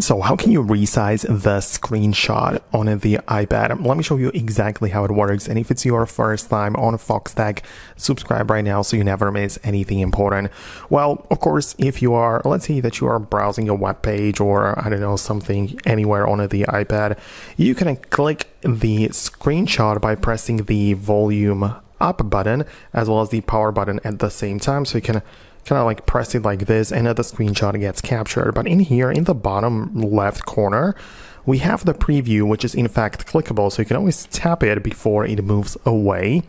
So how can you resize the screenshot on the iPad? Let me show you exactly how it works. And if it's your first time on Foxtecc, subscribe right now so you never miss anything important. Well, of course, if you are, let's say that you are browsing a web page or I don't know, something anywhere on the iPad, you can click the screenshot by pressing the volume up button as well as the power button at the same time. So you can kind of like press it like this and the screenshot gets captured. But in here in the bottom left corner, we have the preview, which is in fact clickable. So you can always tap it before it moves away.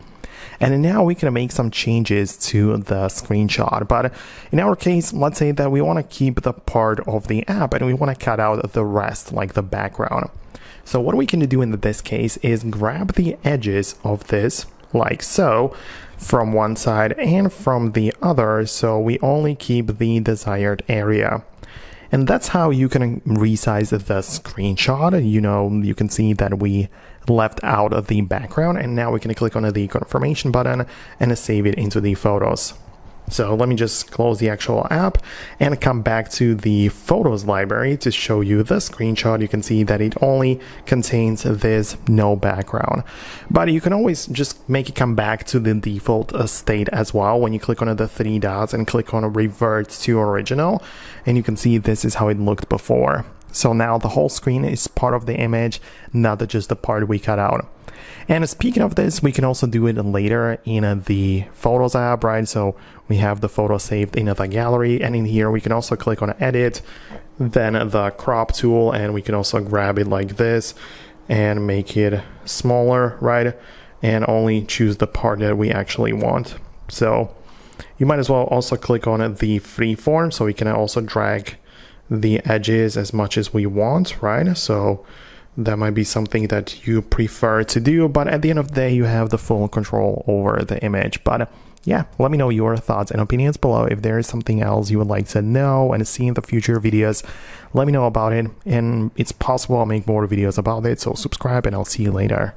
And now we can make some changes to the screenshot. But in our case, let's say that we want to keep the part of the app and we want to cut out the rest, like the background. So what we can do in this case is grab the edges of this like so from one side and from the other, so we only keep the desired area. And that's how you can resize the screenshot. You know, you can see that we left out of the background, and now we can click on the confirmation button and save it into the photos. So let me just close the actual app and come back to the photos library to show you the screenshot. You can see that it only contains this no background, but you can always just make it come back to the default state as well when you click on the three dots and click on revert to original, and you can see this is how it looked before. So now the whole screen is part of the image, not just the part we cut out. And speaking of this, we can also do it later in the Photos app, right? So we have the photo saved in the gallery, and in here we can also click on Edit, then the Crop tool, and we can also grab it like this and make it smaller, right? And only choose the part that we actually want. So you might as well also click on the freeform, so we can also drag the edges as much as we want, right? So that might be something that you prefer to do, but at the end of the day, you have the full control over the image. But yeah, let me know your thoughts and opinions below. If there is something else you would like to know and see in the future videos, let me know about it. And it's possible I'll make more videos about it. So subscribe and I'll see you later.